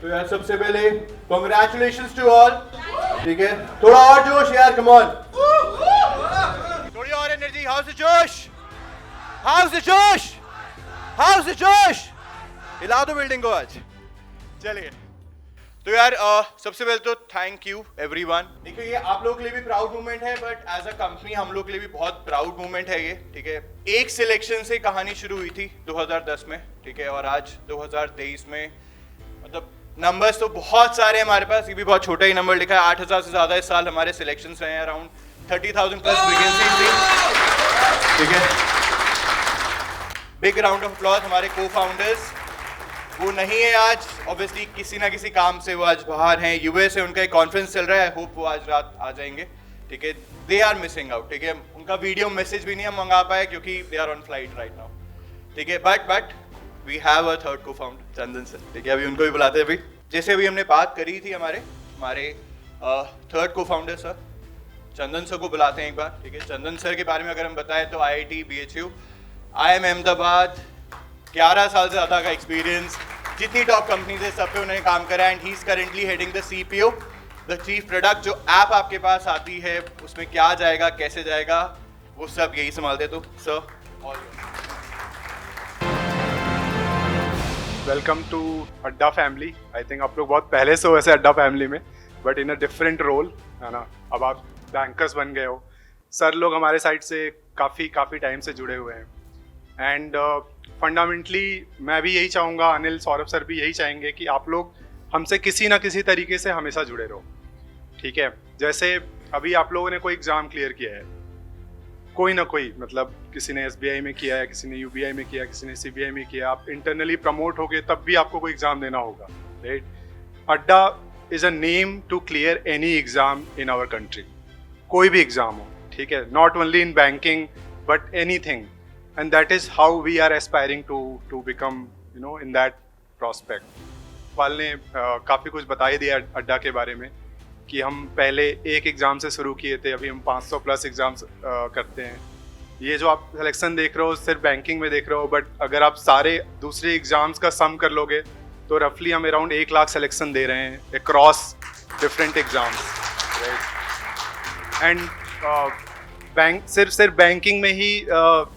तो यार सबसे पहले कॉन्ग्रेचुलेशंस टू ऑल। ठीक है, थोड़ा और जोश यार, कम ऑन, थोड़ी और एनर्जी। हाउस द जोश, हाउस द जोश, हाउस द जोश। हिला दो बिल्डिंग को आज। चलिए, तो यार सबसे पहले तो थैंक यू एवरीवन। देखिए, ये आप लोगों के लिए भी प्राउड मोमेंट है, बट एज अ कंपनी हम लोग के लिए भी बहुत प्राउड मोमेंट है ये। ठीक है, एक सिलेक्शन से कहानी शुरू हुई थी 2010 में। ठीक है, और आज 2023 में मतलब नंबर्स तो बहुत सारे हैं हमारे पास। ये भी बहुत छोटा ही नंबर लिखा है, 8000 से ज्यादा इस साल हमारे सिलेक्शन रहे हैं, अराउंड 30,000 प्लस वैकेंसीज थी। ठीक है, बिग राउंड ऑफ अप्लॉज हमारे को फाउंडर्स। वो नहीं है आज, ऑब्वियसली किसी ना किसी काम से वो आज बाहर हैं, यूएस से उनका एक कॉन्फ्रेंस चल रहा है। होप वो आज रात आ जाएंगे। ठीक है, दे आर मिसिंग आउट। ठीक है, उनका वीडियो मैसेज भी नहीं हम मंगा पाए क्योंकि they are on flight right now. ठीक है, but we have a third cofounder, Chandan sir. ठीक है, अभी उनको भी बुलाते हैं। अभी जैसे अभी हमने बात करी थी हमारे थर्ड को फाउंडर सर चंदन सर को बुलाते हैं एक बार। ठीक है, चंदन सर के बारे में अगर हम बताएं तो IIT BHU IIM अहमदाबाद 11 साल से ज़्यादा का एक्सपीरियंस, जितनी टॉप कंपनीज है सब पे उन्होंने काम करा। And he is currently heading the CPO, the chief product. जो ऐप आपके पास आती है उसमें क्या जाएगा, कैसे जाएगा, वो सब यही संभालते। तो सर, वेलकम टू अड्डा फैमिली। आई थिंक आप लोग बहुत पहले से हो वैसे अड्डा फैमिली में, but in a different role, है ना। अब आप बैंकर्स बन गए हो। सर लोग हमारे साइड से काफ़ी टाइम से जुड़े हुए हैं। एंड फंडामेंटली मैं भी यही चाहूँगा, अनिल सौरभ सर भी यही चाहेंगे कि आप लोग हमसे किसी ना किसी तरीके से हमेशा जुड़े रहो। ठीक है, जैसे अभी आप लोगों ने कोई एग्ज़ाम क्लियर किया है, कोई ना कोई, मतलब किसी ने SBI में किया है, किसी ने UBI में किया, किसी ने CBI में किया। आप इंटरनली प्रमोट हो गए तब भी आपको कोई एग्ज़ाम देना होगा, right. Adda is a name to clear any exam in our country, कोई भी एग्ज़ाम हो। ठीक है, not only in banking but anything. And that is how we are aspiring to become, you know, in that prospect. पाल ने काफ़ी कुछ बता ही दिया अड्डा के बारे में कि हम पहले एक एग्ज़ाम से शुरू किए थे, अभी हम 500 प्लस एग्ज़ाम्स करते हैं। ये जो आप सिलेक्शन देख रहे हो सिर्फ बैंकिंग में देख रहे हो, बट अगर आप सारे दूसरे एग्ज़ाम्स का सम कर लोगे तो रफली हम अराउंड 1 लाख सिलेक्शन दे रहे हैं across different exams, right. And सिर्फ बैंकिंग में ही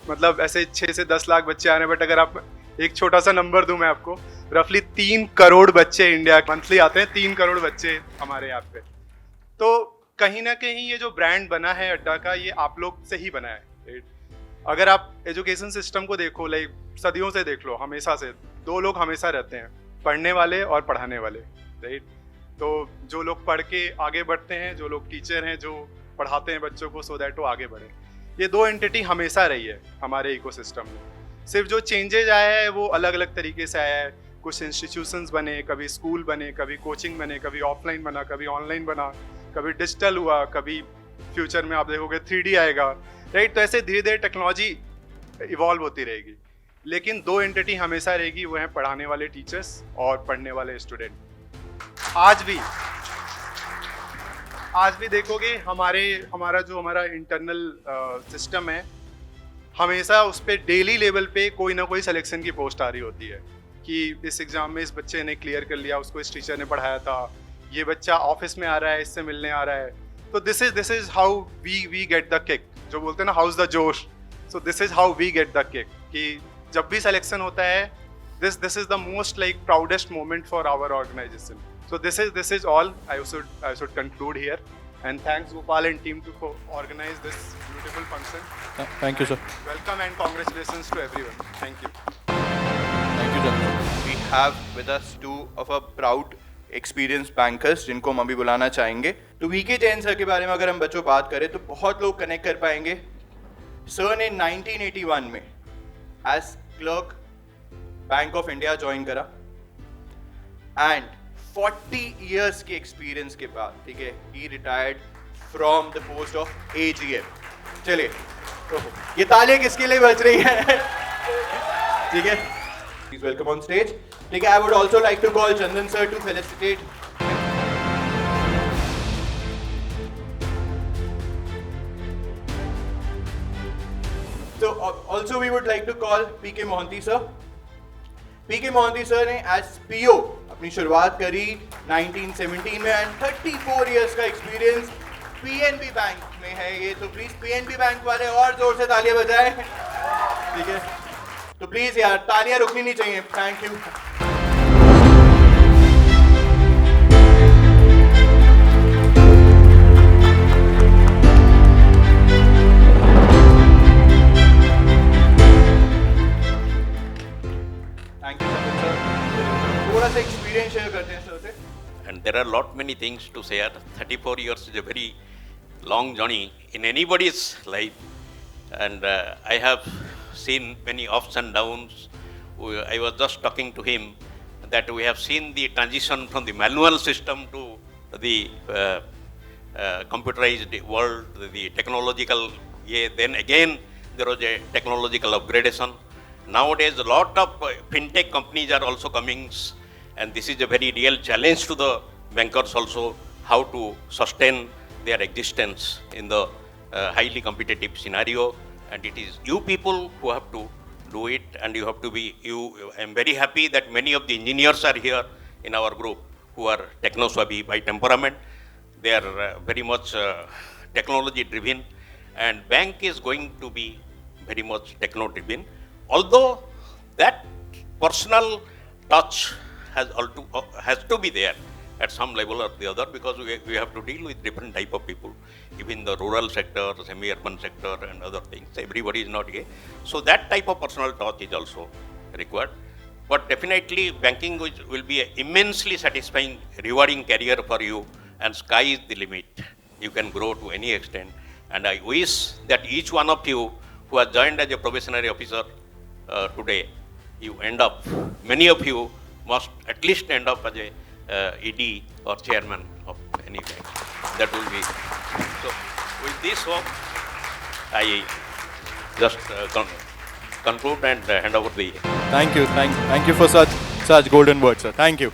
मतलब ऐसे 6 से 10 लाख बच्चे आ रहे हैं। बट अगर आप एक छोटा सा नंबर दूं मैं आपको, रफली 3 करोड़ बच्चे इंडिया मंथली आते हैं, 3 करोड़ बच्चे हमारे यहाँ पे। तो कहीं ना कहीं ये जो ब्रांड बना है अड्डा का, ये आप लोग से ही बना है। अगर आप एजुकेशन सिस्टम को देखो, लाइक सदियों से देख लो, हमेशा से 2 लोग हमेशा रहते हैं, पढ़ने वाले और पढ़ाने वाले, राइट। तो जो लोग पढ़ के आगे बढ़ते हैं, जो लोग टीचर हैं जो पढ़ाते हैं बच्चों को सो दैट वो आगे बढ़े, ये 2 एंटिटी हमेशा रही है हमारे इकोसिस्टम में। सिर्फ जो चेंजेज आया है वो अलग अलग तरीके से आया है। कुछ इंस्टीट्यूशंस बने, कभी स्कूल बने, कभी कोचिंग बने, कभी ऑफलाइन बना, कभी ऑनलाइन बना, कभी डिजिटल हुआ, कभी फ्यूचर में आप देखोगे 3D आएगा, राइट। तो ऐसे धीरे धीरे टेक्नोलॉजी इवॉल्व होती रहेगी, लेकिन 2 एंटिटी हमेशा रहेगी, वो हैं पढ़ाने वाले टीचर्स और पढ़ने वाले स्टूडेंट। आज भी देखोगे हमारा इंटरनल सिस्टम है, हमेशा उस पर डेली लेवल पे कोई ना कोई सिलेक्शन की पोस्ट आ रही होती है कि इस एग्ज़ाम में इस बच्चे ने क्लियर कर लिया, उसको इस टीचर ने पढ़ाया था, ये बच्चा ऑफिस में आ रहा है, इससे मिलने आ रहा है। तो this is how we get the kick, जो बोलते हैं ना how's the josh. So this is how we get the kick, कि जब भी सिलेक्शन होता है, this is the most like proudest moment for our organisation. So this is all. I should conclude here, and thanks Gopal and team to organize this beautiful function. Thank you, sir. Welcome and congratulations to everyone. Thank you. Thank you, sir. we have with us 2 of our proud experienced bankers जिनको हम अभी बुलाना चाहेंगे। तो VK Jain sir के बारे में अगर हम बच्चों बात करें तो बहुत लोग कनेक्ट कर पाएंगे। सर ने 1981 में as clerk Bank of India join करा, एंड 40 years के एक्सपीरियंस के बाद, ठीक है, he retired from the post of AGM। चलिए, ये तालियां किसके लिए बज रही है? ठीक है, please welcome on stage। ठीक है, I would also like to call Chandan sir to felicitate। So also we would like to call PK Mohanty sir। PK Mohanty sir ने as PO अपनी शुरुआत करी 1917 में एंड 34 इयर्स का experience PNB bank में है ये, तो प्लीज पीएनबी बैंक वाले और जोर से तालियां बजाएं, ठीक है? तो प्लीज यार तालियां रुकनी नहीं चाहिए, thank you. Thank you sir. थोड़ा सा एक्सपीरियंस शेयर करते हैं सर से। And there are lot many things to share. 34 years is a very long journey in anybody's life, and I have seen many ups and downs. I was just talking to him that we have seen the transition from the manual system to the computerized world, the technological. Yeah, then again there was a technological upgradation. Nowadays, a lot of fintech companies are also coming, and this is a very real challenge to the bankers also, how to sustain their existence in the highly competitive scenario. And it is you people who have to do it, and you have to be you. I am very happy that many of the engineers are here in our group who are techno-savvy by temperament. They are very much technology driven, and bank is going to be very much techno driven. Although that personal touch has to be there at some level or the other, because we have to deal with different type of people, even the rural sector, semi-urban sector and other things. Everybody is not here. So that type of personal touch is also required. But definitely banking will be an immensely satisfying, rewarding career for you, and sky is the limit. You can grow to any extent. And I wish that each one of you who has joined as a probationary officer today, you end up, many of you must at least end up as a ED or chairman of any bank. That will be. So with this hope, I just conclude and hand over the. Thank you for such golden words, sir. Thank you.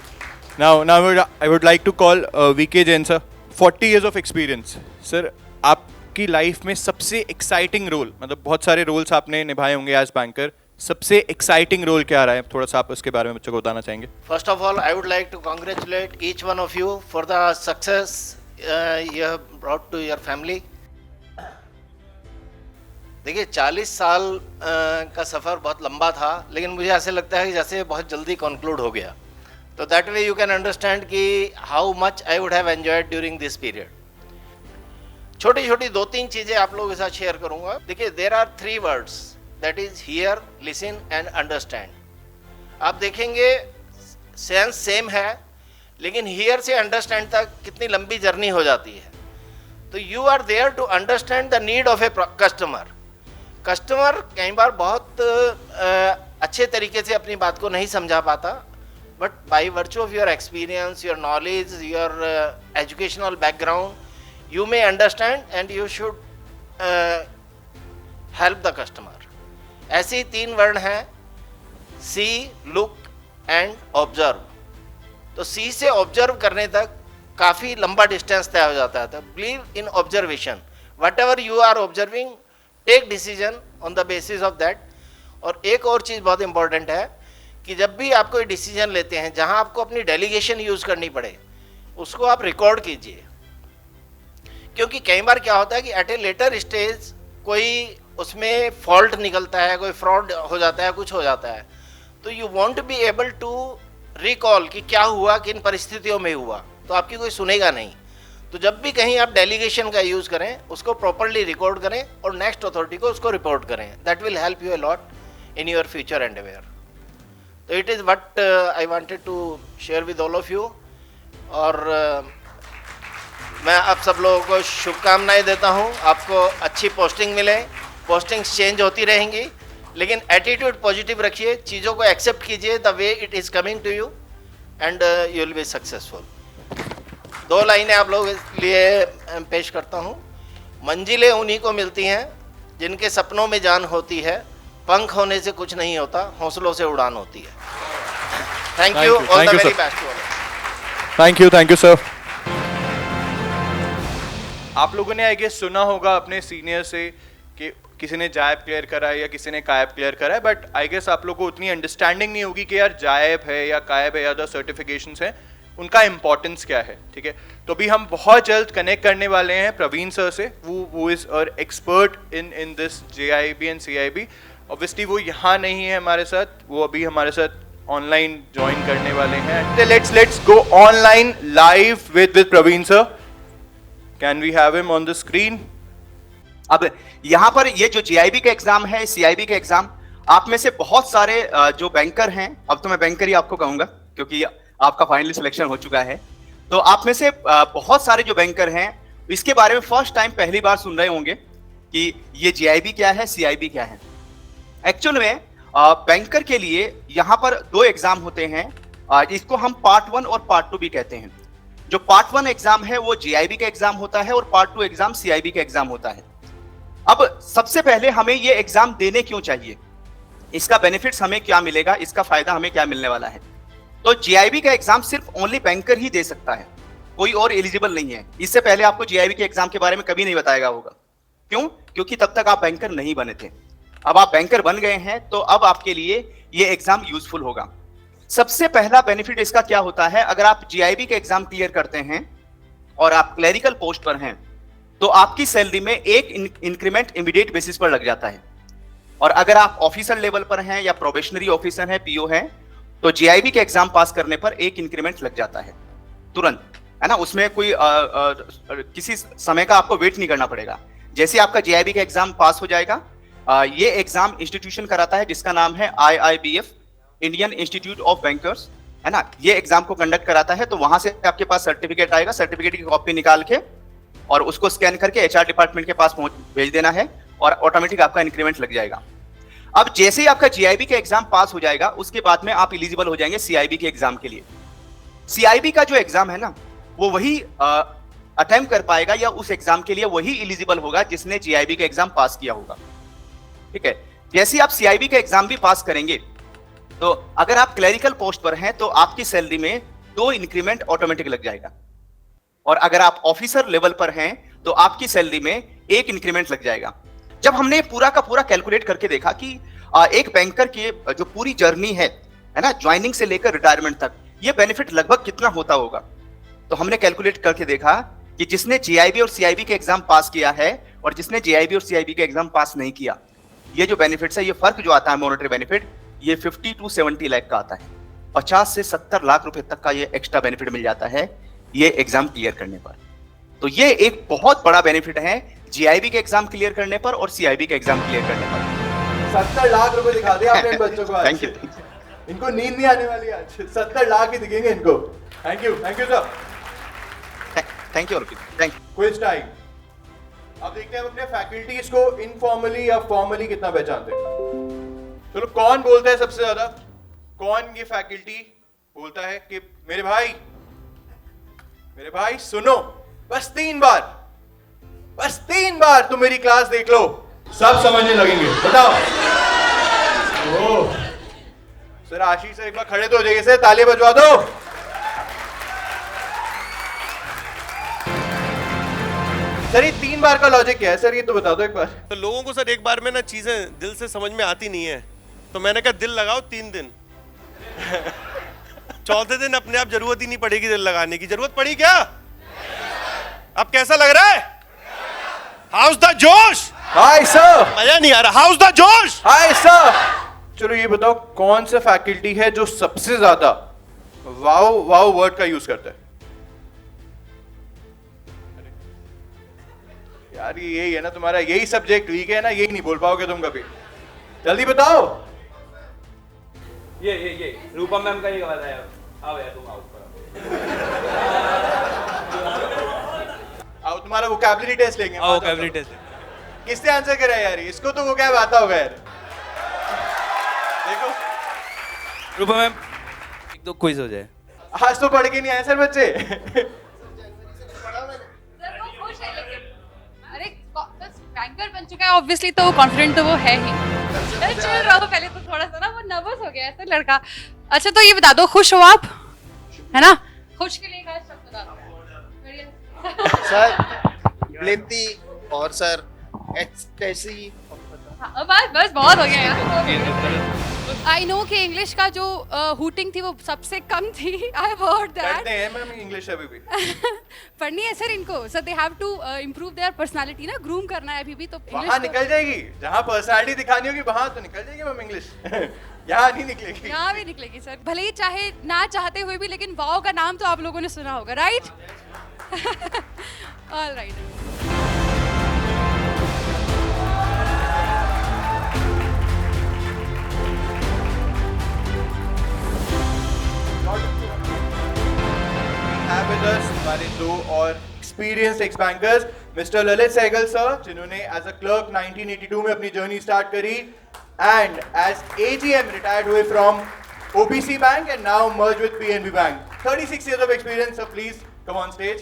Now I would like to call VK Jain sir. 40 years of experience, sir. आपकी life में सबसे exciting role, मतलब बहुत सारे roles आपने निभाए होंगे as banker, सबसे एक्साइटिंग रोल क्या रहा है, थोड़ा सा आप उसके बारे में बच्चों को बताना चाहेंगे? First of all, I would like to congratulate each one of you for the success you have brought to your family. देखिए 40 साल का सफ़र बहुत लंबा था, लेकिन मुझे ऐसे लगता है कि जैसे बहुत जल्दी कंक्लूड हो गया. तो that way you can understand कि how much I would have enjoyed during this period. छोटी छोटी 2-3 चीज़ें आप लोगों के साथ शेयर करूंगा. देखिए there are 3 words, that is hear, listen and understand. आप देखेंगे सेंस सेम है, लेकिन हियर से अंडरस्टैंड तक कितनी लंबी जर्नी हो जाती है. तो you are there to understand the need of a customer. Customer कई बार बहुत अच्छे तरीके से अपनी बात को नहीं समझा पाता, but by virtue of your experience, your knowledge, your educational background, you may understand and you should help the customer. ऐसे 3 वर्ण हैं, see, look and observe. तो see से observe करने तक काफ़ी लंबा डिस्टेंस तय हो जाता है. तो believe in observation. Whatever you are observing, take decision on the basis of that. और एक और चीज़ बहुत इंपॉर्टेंट है कि जब भी आप कोई डिसीजन लेते हैं जहाँ आपको अपनी डेलीगेशन यूज़ करनी पड़े, उसको आप रिकॉर्ड कीजिए. क्योंकि कई बार क्या होता है कि एट ए लेटर स्टेज कोई उसमें फॉल्ट निकलता है, कोई फ्रॉड हो जाता है, कुछ हो जाता है. तो you want to be able to recall कि क्या हुआ, किन परिस्थितियों में हुआ, तो आपकी कोई सुनेगा नहीं. तो जब भी कहीं आप डेलीगेशन का यूज़ करें, उसको प्रॉपरली रिकॉर्ड करें और नेक्स्ट अथॉरिटी को उसको रिपोर्ट करें. That will help you a lot in your future endeavour. तो it is what I wanted to share with all of you. और मैं आप सब लोगों को शुभकामनाएं देता हूं. आपको अच्छी पोस्टिंग मिले. पोस्टिंग्स चेंज होती रहेंगी, लेकिन एटीट्यूड पॉजिटिव रखिए, चीज़ों को एक्सेप्ट कीजिए the way it is coming to you, and you will be successful. 2 लाइनें आप लोगों के लिए पेश करता हूं. मंजिलें उन्हीं को मिलती हैं जिनके सपनों में जान होती है, पंख होने से कुछ नहीं होता, हौसलों से उड़ान होती है. Thank you. All the very best. Thank you sir. आप लोगों ने आई गेस सुना होगा अपने सीनियर से कि किसी ने जायब क्लियर करा है या किसी ने कायब क्लियर करा है, बट आई गेस आप लोग को उतनी अंडरस्टैंडिंग नहीं होगी कि यार जायब है या कायब है या अदर सर्टिफिकेशंस हैं, उनका इंपॉर्टेंस क्या है, ठीक है। तो अभी हम बहुत जल्द कनेक्ट करने वाले हैं प्रवीण सर से, वो इज और expert in this JIB and CIB। Obviously वो यहाँ नहीं है हमारे साथ, वो अभी हमारे साथ ऑनलाइन ज्वाइन करने वाले हैं। Let's go online live with Praveen sir. Can we have him on the screen? अब यहाँ पर ये जो JIB का एग्जाम है, CIB का एग्जाम, आप में से बहुत सारे जो बैंकर हैं, अब तो मैं बैंकर ही आपको कहूंगा क्योंकि आपका फाइनली सिलेक्शन हो चुका है, तो आप में से बहुत सारे जो बैंकर हैं इसके बारे में फर्स्ट टाइम पहली बार सुन रहे होंगे कि ये JIB क्या है, CIB क्या है। एक्चुअल में बैंकर के लिए यहाँ पर 2 एग्जाम होते हैं, इसको हम पार्ट 1 और पार्ट 2 भी कहते हैं। जो पार्ट 1 एग्जाम है वो JIB का एग्जाम होता है और पार्ट 2 एग्जाम CIB का एग्जाम होता है। अब सबसे पहले हमें ये एग्जाम देने क्यों चाहिए, इसका बेनिफिट्स हमें क्या मिलेगा, इसका फायदा हमें क्या मिलने वाला है। तो JIB का एग्जाम सिर्फ ओनली बैंकर ही दे सकता है, कोई और एलिजिबल नहीं है। इससे पहले आपको JIB के एग्जाम के बारे में कभी नहीं बताया होगा। क्यों? क्योंकि तब तक आप बैंकर नहीं बने थे। अब आप बैंकर बन गए हैं तो अब आपके लिए ये एग्जाम यूजफुल होगा। सबसे पहला बेनिफिट इसका क्या होता है, अगर आप JIB के एग्जाम क्लियर करते हैं और आप क्लरिकल पोस्ट पर हैं तो आपकी सैलरी में एक इंक्रीमेंट इमीडिएट बेसिस पर लग जाता है। और अगर आप ऑफिसर लेवल पर हैं या प्रोबेशनरी ऑफिसर हैं, PO हैं, तो JIB के एग्जाम पास करने पर एक इंक्रीमेंट लग जाता है तुरंत, है ना। उसमें कोई किसी समय का आपको वेट नहीं करना पड़ेगा। जैसे आपका JIB का एग्जाम पास हो जाएगा, ये एग्जाम इंस्टीट्यूशन कराता है जिसका नाम है IIBF, Indian institute of bankers, है ना। ये एग्जाम को कंडक्ट कराता है, तो वहां से आपके पास सर्टिफिकेट आएगा, सर्टिफिकेट की कॉपी निकाल के और उसको स्कैन करके HR डिपार्टमेंट के पास भेज देना है और ऑटोमेटिक आपका इंक्रीमेंट लग जाएगा। अब जैसे ही आपका JIB का एग्जाम पास हो जाएगा उसके बाद में आप एलिजिबल हो जाएंगे CIB के एग्जाम के लिए। CIB का जो एग्जाम है ना, वो वही अटेम्प्ट कर पाएगा या उस एग्जाम के लिए वही एलिजिबल होगा जिसने JIB का एग्जाम पास किया होगा, ठीक है। जैसे आप CIB का एग्जाम भी पास करेंगे तो अगर आप क्लरिकल पोस्ट पर हैं तो आपकी सैलरी में 2 इंक्रीमेंट ऑटोमेटिक लग जाएगा, और अगर आप ऑफिसर लेवल पर हैं तो आपकी सैलरी में 1 इंक्रीमेंट लग जाएगा। जब हमने पूरा का पूरा कैलकुलेट करके देखा कि एक बैंकर की जो पूरी जर्नी है ना, ज्वाइनिंग से लेकर रिटायरमेंट तक, ये बेनिफिट लगभग कितना होता होगा, तो हमने कैलकुलेट करके देखा कि जिसने JIB और CIB के एग्जाम पास किया है और जिसने JIB और CIB के एग्जाम पास नहीं किया, ये जो बेनिफिट्स है, ये फर्क जो आता है मॉनेटरी बेनिफिट, ये 50 to 70 लाख का आता है। 50 से 70 लाख रुपए तक का ये एक्स्ट्रा बेनिफिट मिल जाता है ये एग्जाम क्लियर करने पर। तो ये एक बहुत बड़ा बेनिफिट है JIB के एग्जाम क्लियर करने पर और CIB के एग्जाम क्लियर करने पर। 70 लाख रुपए दिखा दिए आपने इन बच्चों को आज। Thank you. इनको नींद नहीं आने वाली आज, 70 लाख ही दिखेंगे इनको। Thank you sir. Thank you Arpit, thank you. Quiz time. अब देखते हैं हम अपने फैकल्टीज को इनफॉर्मली या फॉर्मली कितना पहचानते हैं। चलो, कौन बोलता है सबसे ज्यादा, कौन ये फैकल्टी बोलता है कि मेरे भाई सुनो, बस 3 बार तुम मेरी क्लास देख लो, सब समझने लगेंगे। बताओ। ओह सर, आशीष सर एक बार खड़े तो हो जाइए सर, तालियां बजवा दो। सर ये 3 बार का लॉजिक क्या है सर, ये तो बता दो एक बार। तो लोगों को सर एक बार में ना चीजें दिल से समझ में आती नहीं है, तो मैंने कहा दिल लगाओ 3 दिन। चौथे दिन अपने आप जरूरत ही नहीं पड़ेगी दिल लगाने की। जरूरत पड़ी क्या? अब कैसा लग रहा है? हाउस द जोश? Hi sir. मजा नहीं आ रहा। हाउस द जोश? Hi sir. चलो ये बताओ, कौन सा फैकल्टी है जो सबसे ज्यादा वाओ वर्ड का यूज करता है? यार ये यही है ना तुम्हारा, यही सब्जेक्ट वीक है ना, यही नहीं बोल पाओगे तुम कभी। जल्दी बताओ। ये रूपम मैम का ही आवाज आया। आओ यार, तुम आओ आओ, तुम्हारा वोकैबुलरी टेस्ट लेंगे। आओ वोकैबुलरी टेस्ट। किसने आंसर करा यार? इसको तो वोकैब आता होगा यार। देखो रूपम मैम, एक दो क्विज हो जाए। आज तो पढ़ के नहीं आए सर बच्चे। बैंकर बन चुका है ऑब्वियसली, तो कॉन्फिडेंट तो वो है ही। चल रहा हो, पहले तो थोड़ा सा ना वो नर्वस हो गया है तो लड़का। अच्छा तो ये बता दो, खुश हो आप, है ना? खुश के लिए खास शब्द बता दो। सर ब्लेमती और सर एक्सटेसी हाँ, बस बहुत हो गया यार। आई नो कि इंग्लिश का जो हूटिंग थी वो सबसे कम थी। I heard that. करते हैं मैम इंग्लिश अभी भी। पढ़नी है सर इनको, sir they have to improve their personality ना, ग्रूम करना है अभी भी तो वहाँ निकल जाएगी, जहाँ पर्सनालिटी दिखानी होगी वहाँ तो निकल जाएगी मैम इंग्लिश। यहाँ नहीं निकलेगी। यहाँ भी निकलेगी सर, भले ही चाहे ना चाहते हुए भी, लेकिन वाओ का नाम तो आप लोगों ने सुना होगा, right? All right. have with us हमारे दो और experienced ex bankers, Mr. Lalit Sehgal sir, जिन्होंने as a clerk 1982 में अपनी जर्नी स्टार्ट करी and as AGM retired हुए from OBC Bank and now merged with PNB Bank. 36 years of experience, sir, please come on stage.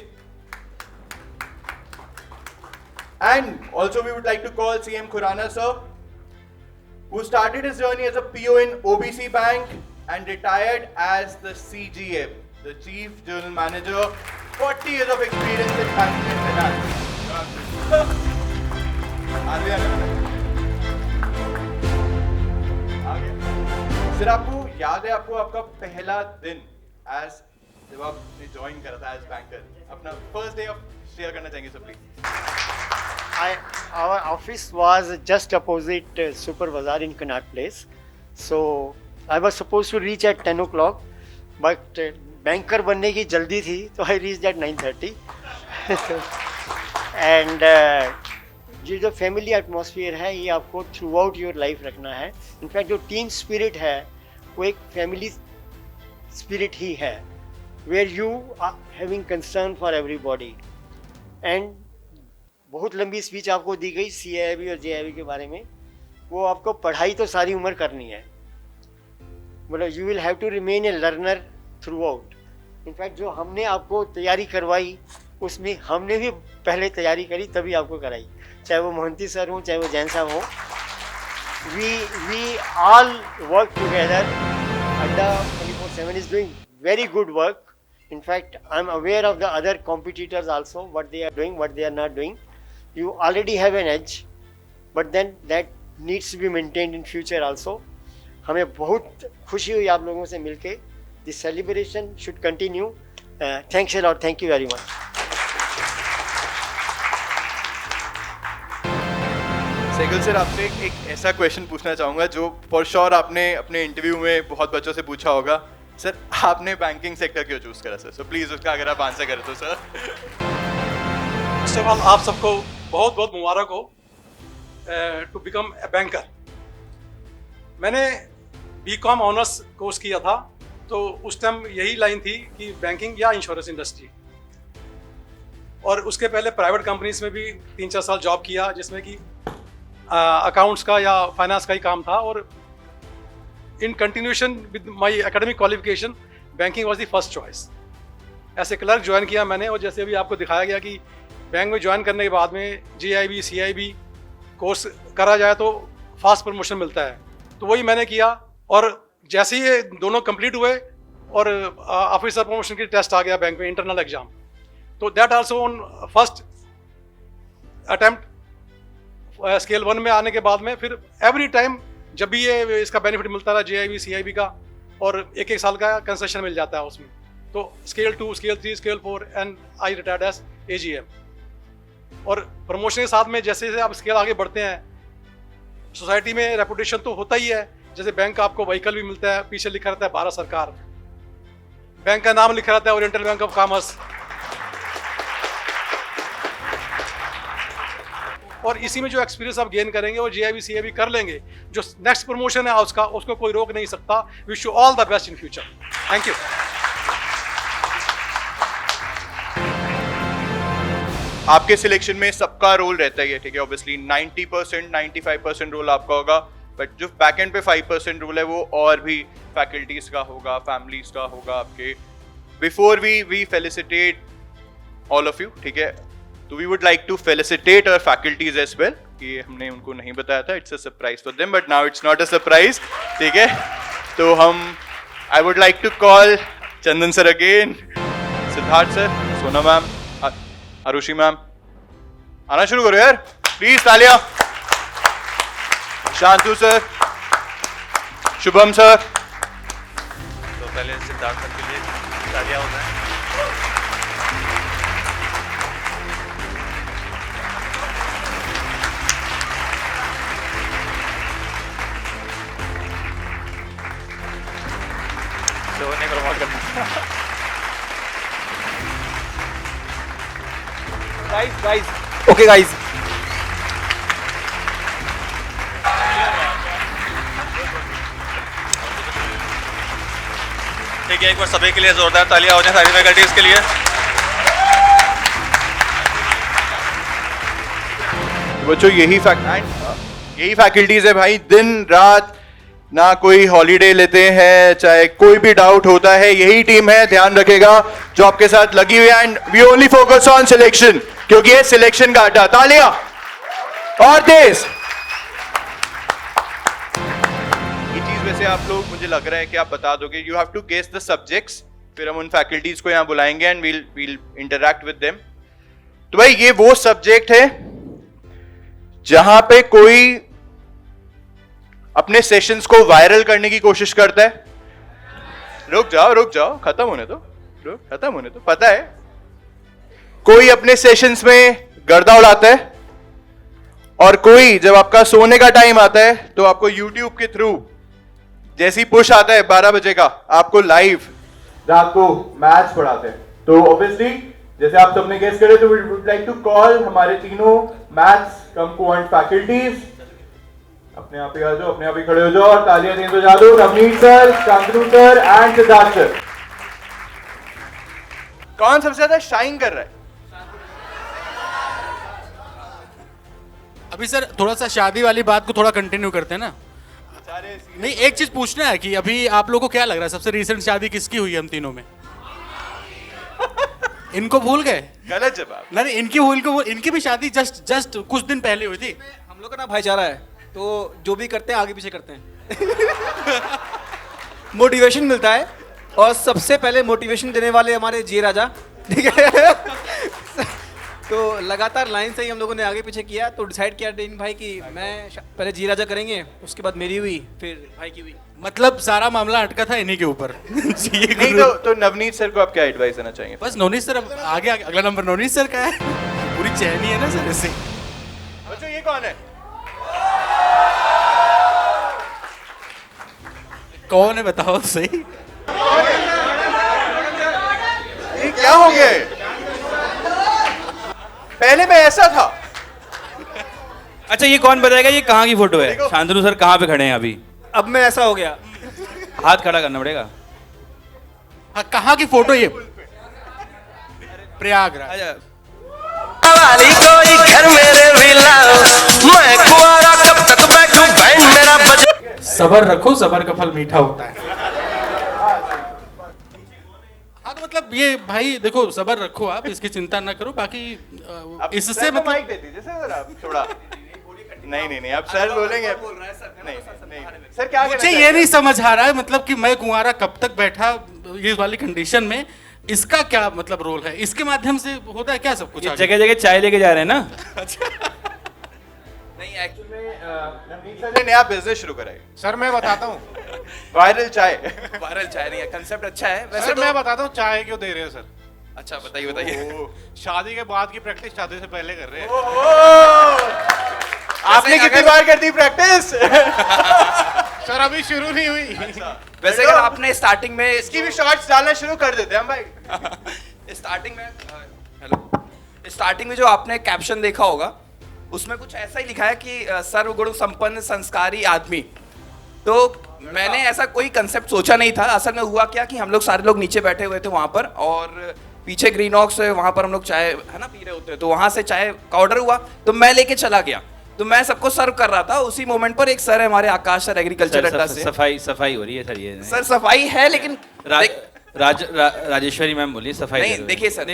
And also we would like to call CM Khurana sir, who started his journey as a PO in OBC Bank and retired as the CGM, the Chief General Manager. 40 years of experience in banking and finance. Sir आपको याद है, आपको आपका पहला दिन as जब आपने join करा था as banker, अपना first day of शेयर करना चाहेंगे sir please? Our office was just opposite Super Bazaar in Connaught Place. So I was supposed to reach at 10 o'clock, but banker बनने की जल्दी थी, तो I reached at 9:30. And ये जो फैमिली एटमॉस्फेयर है ये आपको थ्रू आउट योर लाइफ रखना है. इनफैक्ट जो टीम स्पिरिट है वो एक फैमिली स्पिरिट ही है, where you are having concern for everybody. And बहुत लंबी स्पीच आपको दी गई CIB और JIB के बारे में. वो आपको पढ़ाई तो सारी उम्र करनी है, मतलब you will have to remain a learner throughout. In fact जो हमने आपको तैयारी करवाई उसमें हमने भी पहले तैयारी करी तभी आपको कराई, चाहे वो मोहंती सर हों चाहे वो जैन साहब हों. We all work together. Adda 24/7 is doing very good work. In fact, I'm aware of the other competitors also, what they are doing, what they are not doing. You already have an edge, but then that needs to be maintained in future also. हमें बहुत खुशी हुई आप लोगों से मिलके. This celebration should continue. Thanks a lot. Thank you very much. Sehgal sir, आपसे एक ऐसा क्वेश्चन पूछना चाहूँगा जो फॉर श्योर आपने अपने इंटरव्यू में बहुत बच्चों से पूछा होगा. सर आपने बैंकिंग सेक्टर क्यों चूज करा सर? सो प्लीज उसका अगर आप आंसर करें तो सर. फर्स्ट ऑफ ऑल आप सबको बहुत बहुत मुबारक हो टू बिकम ए बैंकर. मैंने BCom ऑनर्स कोर्स किया था, तो उस टाइम यही लाइन थी कि बैंकिंग या इंश्योरेंस इंडस्ट्री. और उसके पहले प्राइवेट कंपनीज में भी 3-4 साल जॉब किया, जिसमें कि अकाउंट्स का या फाइनेंस का ही काम था. और in continuation with my academic qualification banking was the first choice. ऐसे क्लर्क ज्वाइन किया मैंने, और जैसे अभी आपको दिखाया गया कि बैंक में ज्वाइन करने के बाद में JIB CIB कोर्स करा जाए तो फास्ट प्रमोशन मिलता है, तो वही मैंने किया. और जैसे ही ये दोनों कंप्लीट हुए और ऑफिसर प्रमोशन की टेस्ट आ गया बैंक में, इंटरनल एग्जाम, तो that also on first attempt scale 1 में आने के बाद में फिर एवरी टाइम जब भी ये इसका बेनिफिट मिलता रहा JIB CIB का, और 1-1 साल का कंसेशन मिल जाता है उसमें. तो scale 2, scale 3, scale 4 and I retired as AGM. और प्रमोशन के साथ में जैसे जैसे आप स्केल आगे बढ़ते हैं, सोसाइटी में रेपुटेशन तो होता ही है. जैसे बैंक का आपको व्हीकल भी मिलता है, पीछे लिखा रहता है भारत सरकार, बैंक का नाम लिखा रहता है ओरिएंटल बैंक ऑफ कॉमर्स. और इसी में जो एक्सपीरियंस आप गेन करेंगे वो JIB CIB कर लेंगे, जो नेक्स्ट प्रमोशन है उसको कोई रोक नहीं सकता. Wish you all the best in future. Thank you. आपके सिलेक्शन में सबका रोल रहता ही है, ठीक है. ऑब्वियसली 90% 95% रोल आपका होगा, बट जो बैक एंड पे 5% रोल है वो और भी फैकल्टीज का होगा, फैमिलीज का होगा आपके. Before we felicitate all of you, ठीक है, तो we would like to felicitate our faculties as well. ये हमने उनको नहीं बताया था, it's a surprise for them, but now it's not a surprise, ठीक है. तो I would like to call Chandan sir again, Siddharth sir, Sona ma'am, Arushi ma'am, आना शुरू करो यार प्लीज. तालियां. Shantu sir, Shubham sir. तो पहले सिद्धार्थ सर के लिए तालियां हो जाए। सोने प्रमोट करना। गाइस ओके गाइस, ठीक है, एक बार सभी के लिए जोरदार तालियां हो जाए सारी फैकल्टीज के लिए। बच्चों यही फैकल्टीज है भाई, दिन रात ना कोई हॉलीडे लेते हैं, चाहे कोई भी डाउट होता है यही टीम है, ध्यान रखेगा, जो आपके साथ लगी हुई है। And we only focus on selection, क्योंकि ये सिलेक्शन का अड्डा। तालियां और तेज। ये चीज वैसे आप लोग, मुझे लग रहा है कि आप बता दोगे। You have to guess the subjects, फिर हम उन फैकल्टीज को यहां बुलाएंगे and we'll interact with them. तो भाई ये वो सब्जेक्ट है जहां पे कोई अपने सेशंस को वायरल करने की कोशिश करता है। रुक जाओ, खत्म होने दो। पता है, कोई अपने सेशंस में गर्दा उड़ाता है, और कोई जब आपका सोने का टाइम आता है तो आपको YouTube के थ्रू जैसी पुश आता है 12 बजे का, आपको लाइव रात को मैच पढ़ाते हैं। तो ऑब्वियसली जैसे आप सबने गेस करे, तो we would like to call हमारे तीनों मैथ्स कम क्वांट फैकल्टीज। अपने आप ही आ जाओ, अपने आप ही खड़े हो जाओ और तालियां दें तो जा दो। Navneet sir, Shantanu sir and Siddharth sir. कौन सबसे ज्यादा शाइन कर रहा है? अभी सर थोड़ा सा शादी वाली बात को थोड़ा कंटिन्यू करते हैं ना। नहीं, एक चीज पूछना है कि अभी आप लोगों को क्या लग रहा है सबसे रिसेंट शादी किसकी हुई है हम तीनों में? इनको भूल गए? गलत जवाब। नहीं, इनकी भी शादी जस्ट कुछ दिन पहले हुई थी। हम लोग का ना भाईचारा है, तो जो भी करते हैं आगे पीछे करते हैं। मोटिवेशन मिलता है, और सबसे पहले मोटिवेशन देने वाले हमारे जी राजा, ठीक है। तो लगातार लाइन से ही हम लोगों ने आगे पीछे किया, तो डिसाइड किया डेन भाई कि पहले जी राजा करेंगे, उसके बाद मेरी हुई, फिर भाई की हुई। मतलब सारा मामला अटका था इन्हीं के ऊपर। नहीं तो नवनीत सर को आप क्या एडवाइस देना चाहेंगे? बस नवनीत सर, अब आगे अगला नंबर नवनीत सर का है। पूरी चैन ही है ना सर इससे। बच्चों ये कौन है? कौन है बताओ तो सही। ये क्या हो गया? पहले मैं ऐसा था। अच्छा, ये कौन बताएगा ये कहाँ की फोटो है? शांतनु सर कहाँ पे खड़े हैं अभी? अब मैं ऐसा हो गया, हाथ खड़ा करना पड़ेगा। हाँ, कहाँ की फोटो ये? प्रयागराज। वाली कोई घर मेरे भी लाओ, मैं कुआरा कब तक बैठूं, बैंड मेरा बज। सबर रखो, सबर का फल मीठा होता है। हाँ, तो मतलब ये भाई देखो, सबर रखो, आप इसकी चिंता ना करो, बाकी इससे मतलब माइक दे दीजिए सर, आप थोड़ा। नहीं, आप सर बोलेंगे। नहीं सर, क्या मुझे ये नहीं समझ आ रहा है, मतलब कि मैं कुंवारा कब तक बैठा ये वाली कंडीशन में, इसका क्या मतलब रोल है? इसके माध्यम से होता है क्या सब कुछ? जगह जगह चाय लेके जा रहे हैं ना। नहीं, एक्चुअली में नवनीत सर ने नया बिजनेस शुरू करा है। सर मैं बताता हूँ, वायरल चाय। वायरल चाय नहीं है, कंसेप्ट अच्छा है वैसे। सर मैं बताता हूँ चाय क्यों दे रहे हैं सर। अच्छा बताइए। शादी के बाद की प्रैक्टिस शादी से पहले कर रहे हैं। आपने कितनी बार कर दी प्रैक्टिस? सर अभी शुरू नहीं हुई। वैसे अगर आपने स्टार्टिंग में इसकी भी शॉर्ट्स डालना शुरू कर देते हैं हम भाई। स्टार्टिंग में जो आपने कैप्शन देखा होगा, उसमें कुछ ऐसा ही लिखा है कि सर्वगुण संपन्न संस्कारी आदमी। तो मैंने ऐसा कोई कंसेप्ट सोचा नहीं था। असल में हुआ क्या कि हम लोग सारे लोग नीचे बैठे हुए थे वहाँ पर, और पीछे ग्रीन ऑक्स है, वहाँ पर हम लोग चाय है ना पी रहे होते हैं, तो वहाँ से चाय का ऑर्डर हुआ, तो मैं लेके चला गया, तो मैं सबको सर्व कर रहा था। उसी मोमेंट पर एक सर है हमारे, आकाश सर, एग्रीकल्चर अड्डा से। सफाई हो रही है सर। ये सर सफाई है, लेकिन राजेश्वरी मैम बोलिए सफाई। नहीं देखिए सर,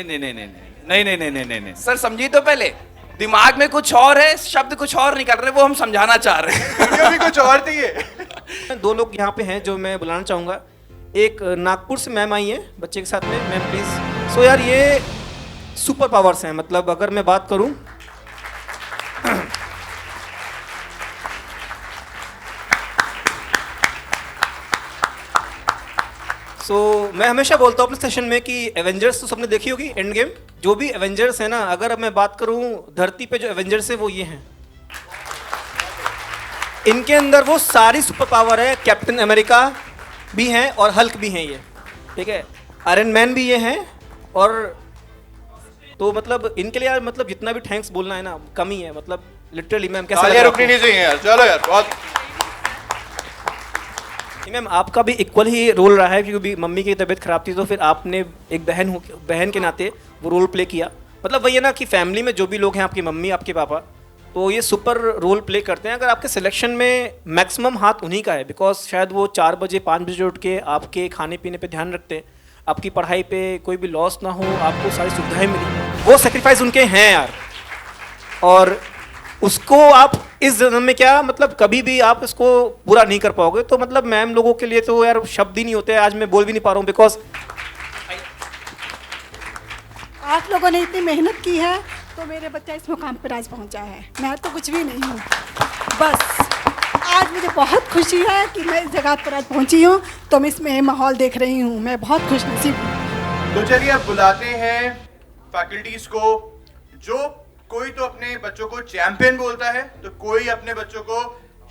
नहीं सर समझिए तो पहले, दिमाग में कुछ और है, शब्द कुछ और निकल रहे, वो हम समझाना चाह रहे हैं। भी कुछ और थी ये। दो लोग यहाँ पे हैं जो मैं बुलाना चाहूँगा। एक नागपुर से मैम आई है बच्चे के साथ में, मैम प्लीज। सो यार ये सुपर पावर्स हैं, मतलब अगर मैं बात करूँ मैं हमेशा बोलता हूँ अपने सेशन में कि एवेंजर्स तो सबने देखी होगी, एंड गेम। जो भी एवेंजर्स है ना, अगर मैं बात करूँ धरती पे जो एवेंजर्स है वो ये हैं। इनके अंदर वो सारी सुपर पावर है, कैप्टन अमेरिका भी हैं और हल्क भी हैं ये, ठीक है, आयरन मैन भी ये हैं। और तो मतलब इनके लिए यार मतलब जितना भी थैंक्स बोलना है ना कम ही है, मतलब लिटरली मैम कैसा लग रहा है रुकनी नहीं चाहिए यार, चलो यार बहुत। मैम आपका भी इक्वल ही रोल रहा है, क्योंकि मम्मी की तबीयत खराब थी तो फिर आपने एक बहन के नाते वो रोल प्ले किया। मतलब वही है ना कि फैमिली में जो भी लोग हैं, आपकी मम्मी आपके पापा, तो ये सुपर रोल प्ले करते हैं। अगर आपके सिलेक्शन में मैक्सिमम हाथ उन्हीं का है, बिकॉज शायद वो 4 बजे 5 बजे उठ के आपके खाने पीने पे ध्यान रखते हैं, आपकी पढ़ाई पे कोई भी लॉस ना हो, आपको सारी सुविधाएं मिली, वो सेक्रीफाइस उनके हैं यार। और उसको आप इस जन्म में क्या मतलब कभी भी आप इसको पूरा नहीं कर पाओगे। तो मतलब मैम लोगों के लिए तो यार शब्द ही नहीं होते, आज मैं बोल भी नहीं पा रहा हूँ बिकॉज आप लोगों ने इतनी मेहनत की है तो मेरे बच्चा इस मुकाम पर आज पहुंचा है। मैं तो कुछ भी नहीं हूँ, बस आज मुझे बहुत खुशी है कि मैं इस जगह पर आज पहुंची हूँ, तो मैं इसमें माहौल देख रही हूँ, मैं बहुत खुशनसीब हूँ। तो चलिए अब बुलाते हैं फैकल्टीज को। जो कोई तो अपने बच्चों को चैंपियन बोलता है, तो कोई अपने बच्चों को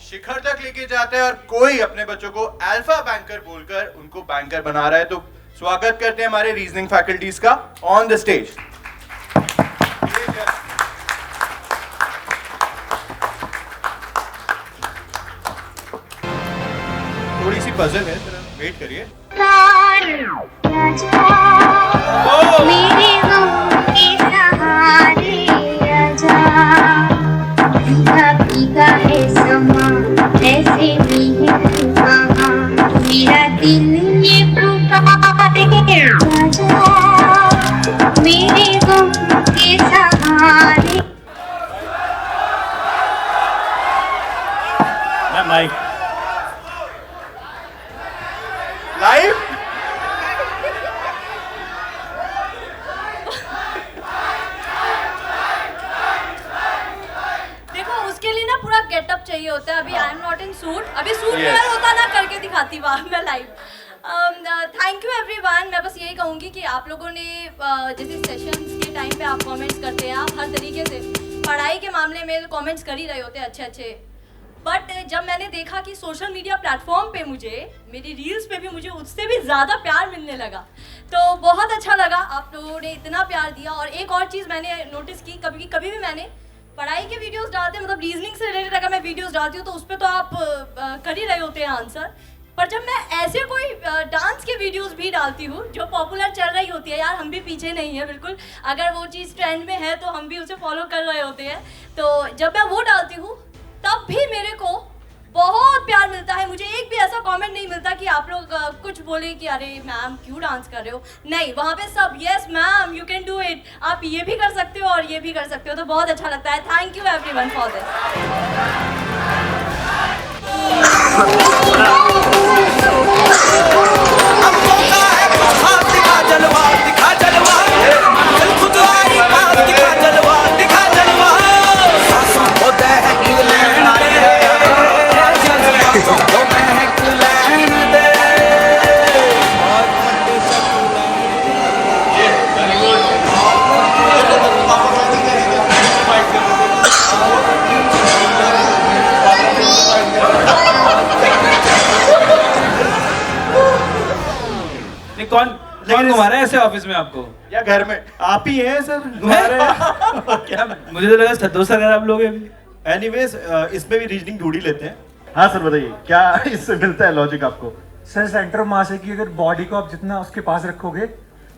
शिखर तक लेके जाता है, और कोई अपने बच्चों को अल्फा बैंकर बोलकर उनको बैंकर बना रहा है। तो स्वागत करते हैं हमारे रीजनिंग फैकल्टीज का ऑन द स्टेज। थोड़ी सी पजल है, जरा वेट करिए। ऐसे भी है मेरा दिल ये पुकारे राजा मेरे गम के सहारे। माइक लाइव देखो उसके लिए ना पूरा गेटअप चाहिए होता है। अभी I am not in suit, अभी सूट वेयर होता ना करके दिखाती वहाँ मैं लाइव। Thank you everyone. मैं बस यही कहूँगी कि आप लोगों ने जैसे सेशंस के टाइम पे आप कमेंट्स करते हैं, आप हर तरीके से पढ़ाई के मामले में कमेंट्स कर ही रहे होते हैं अच्छे अच्छे, बट जब मैंने देखा कि सोशल मीडिया प्लेटफॉर्म पे मुझे मेरी रील्स पे भी मुझे उससे भी ज़्यादा प्यार मिलने लगा, तो बहुत अच्छा लगा। आप लोगों ने इतना प्यार दिया। और एक और चीज़ मैंने नोटिस की, कभी भी मैंने पढ़ाई के वीडियोस डालते हैं, मतलब रीजनिंग से रिलेटेड अगर मैं वीडियोस डालती हूँ तो उस पर तो आप कर ही रहे होते हैं आंसर, पर जब मैं ऐसे कोई डांस के वीडियोस भी डालती हूँ जो पॉपुलर चल रही होती है, यार हम भी पीछे नहीं है बिल्कुल, अगर वो चीज़ ट्रेंड में है तो हम भी उसे फॉलो कर रहे होते हैं। तो जब मैं वो डालती हूँ तब भी मेरे को बहुत प्यार मिलता है। मुझे एक भी ऐसा कमेंट नहीं मिलता कि आप लोग कुछ बोले कि अरे मैम क्यों डांस कर रहे हो, नहीं, वहाँ पे सब yes ma'am you can do it, आप ये भी कर सकते हो और ये भी कर सकते हो, तो बहुत अच्छा लगता है। थैंक यू एवरीवन फॉर कौन घुमा रहा है ऐसे ऑफिस में आपको, या घर में? आप ही हैं सर घुमा रहे हैं। क्या मुझे तो लगा दोस्त अगर आप लोग एनीवेज इसमें भी रीजनिंग ढूंढ ही लेते हैं। हाँ सर बताइए क्या इससे मिलता है लॉजिक आपको? सर सेंटर मास है कि अगर बॉडी को आप जितना उसके पास रखोगे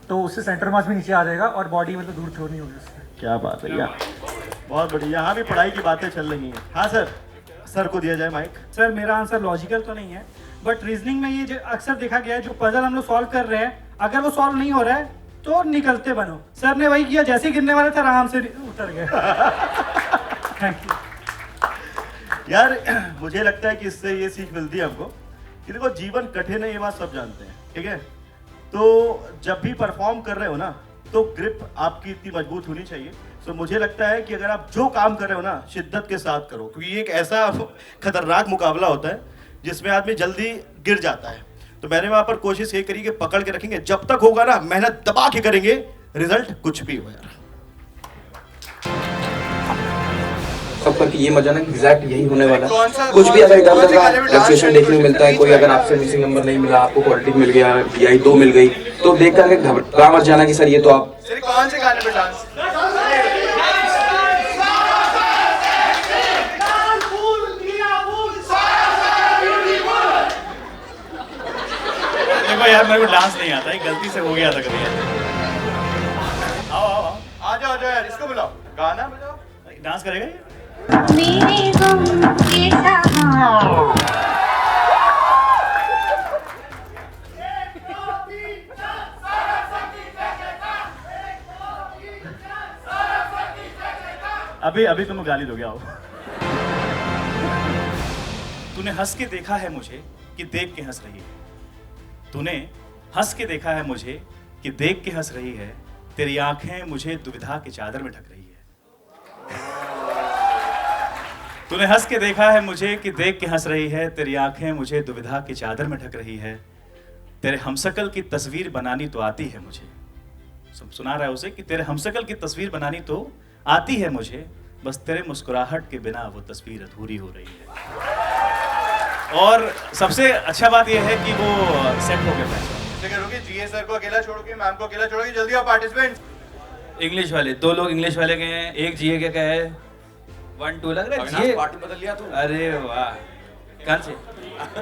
तो उससे सेंटर मास भी नीचे आ जाएगा और बॉडी मतलब दूर छोड़नी होगी उससे। क्या बात है यार, बहुत बढ़िया। यहाँ भी पढ़ाई की बातें चल रही हैं। हाँ सर को दिया जाए माइक। सर मेरा आंसर लॉजिकल तो नहीं है, बट रीजनिंग में ये जो अक्सर देखा गया है, जो पजल हम लोग सॉल्व कर रहे हैं अगर वो सॉल्व नहीं हो रहा है तो निकलते बनो। सर ने वही किया, जैसे ही गिरने वाले थे आराम से उतर गए। थैंक यू यार मुझे लगता है कि इससे ये सीख मिलती है हमको कि देखो जीवन कठिन है, ये बात सब जानते हैं, ठीक है। तो जब भी परफॉर्म कर रहे हो ना तो ग्रिप आपकी इतनी मजबूत होनी चाहिए। तो मुझे लगता है कि अगर आप जो काम कर रहे हो ना शिद्दत के साथ करो, क्योंकि ये एक ऐसा खतरनाक मुकाबला होता है जिसमें आदमी जल्दी गिर जाता है। तो मैंने वहां पर कोशिश ये करी कि पकड़ के रखेंगे, जब तक होगा ना मेहनत दबा के करेंगे, रिजल्ट कुछ भी हो यार। सब करके ये मजा ना एग्जैक्ट यही होने वाला है। कुछ भी अगर इधर उधर का फ्लक्चुएशन देखने को मिलता है, कोई अगर आपसे मिसिंग नंबर नहीं मिला, आपको क्वालिटी मिल गया, DI 2 मिल गई, तो देख करके घबरा मत जाना कि सर ये तो आप कौन से गाने पे डांस? देखो यार मेरे को डांस नहीं आता है, गलती से हो गया था कभी। आओ आओ आओ, आ जाओ यार, इसको बुलाओ, गाना बजाओ। डांस करेगा ये? मेरे गम के सहारा अभी तुम गाली दोगे, आओ। तूने हंस के देखा है मुझे कि देख के हंस रही है। तूने हंस के देखा है मुझे कि देख के हंस रही है। तेरी आंखें मुझे दुविधा के चादर में ढक रही है। तूने हंस के देखा है मुझे कि देख के हंस रही है। तेरी आंखें मुझे दुविधा की चादर में ढक रही है। तेरे हमशक्ल की तस्वीर बनानी तो आती है मुझे। सुना रहा है उसे कि तेरे हमशक्ल की तस्वीर बनानी तो आती है मुझे, बस तेरे मुस्कुराहट के बिना वो तस्वीर अधूरी हो रही है। और सबसे अच्छा बात यह है कि वो सेट हो गया है। करोगे जीए सर को अकेला छोड़ोगे, मैम को अकेला छोड़ोगे, जल्दी आओ पार्टिसिपेंट। इंग्लिश वाले 2 लोग इंग्लिश वाले गए हैं, एक जीए के गए है। 1 2 लग रहा है जीए पार्टी बदल लिया तू। अरे वाह, कौन से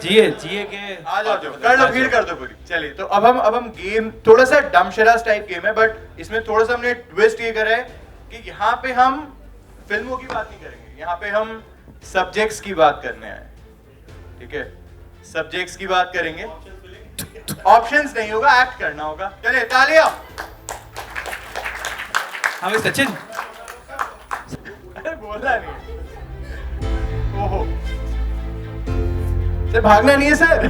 जीए के आ जाओ, कर लो, भीड़ कर दो पूरी। चलिए तो अब हम गेम थोड़ा सा डमशरास टाइप गेम है, बट इसमें थोड़ा सा हमने ट्विस्ट ये करा है कि यहाँ पे हम फिल्मों की बात नहीं करेंगे, यहाँ पे हम सब्जेक्ट्स की बात करने आए। ठीक है, सब्जेक्ट्स की बात करेंगे, ऑप्शंस नहीं होगा, एक्ट करना होगा। चलिए तालियां। हाँ सचिन, अरे बोलना नहीं। ओहो सर, भागना नहीं है सर।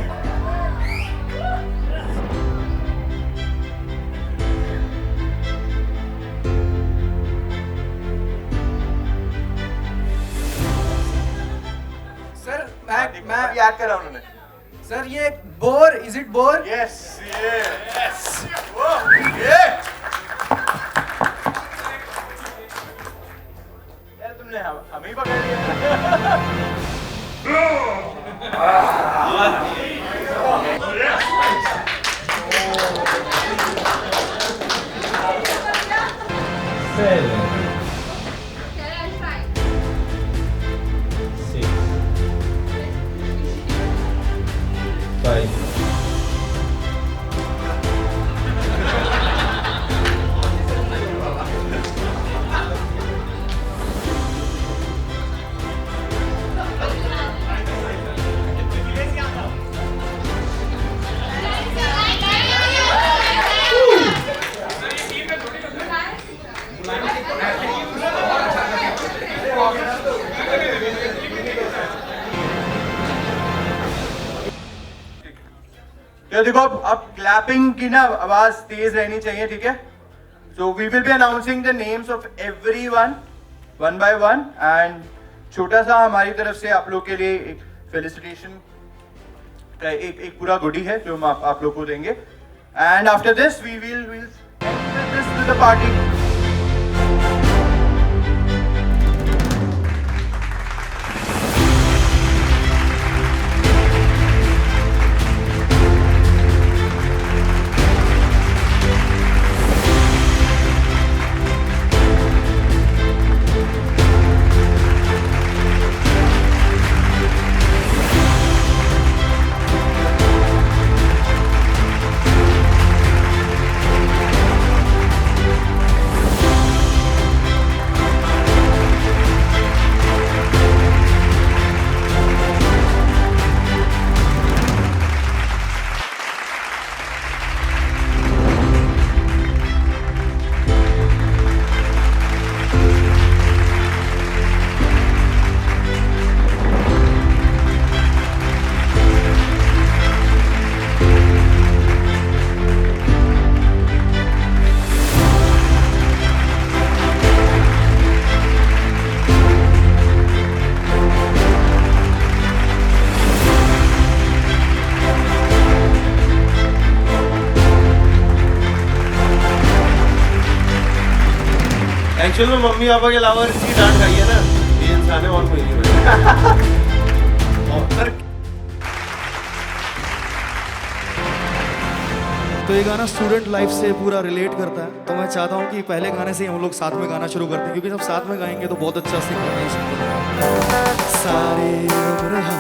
सर मैं याद करा उन्होंने। सर ये bore, is it bore? Yes yes, ये यार तुमने हमें ही पकड़ लिया। तो देखो अब क्लैपिंग की ना आवाज तेज रहनी चाहिए, ठीक है? So we will be announcing the names of everyone one by one, and छोटा सा हमारी तरफ से आप लोग के लिए एक फेलिसिटेशन का एक पूरा गुडी है जो हम आप लोग को देंगे, and after this we will end this to the party. Actual में मम्मी पापा के अलावा इसकी डांट खाई है ना, ये इंसान है और कोई नहीं बनेगा। और सर तो ये गाना स्टूडेंट लाइफ से पूरा रिलेट करता है, तो मैं चाहता हूँ कि पहले गाने से हम लोग साथ में गाना शुरू करते हैं, क्योंकि जब साथ में गाएंगे तो बहुत अच्छा सिंक्रोनाइजेशन बनेगा। सारी उम्र हम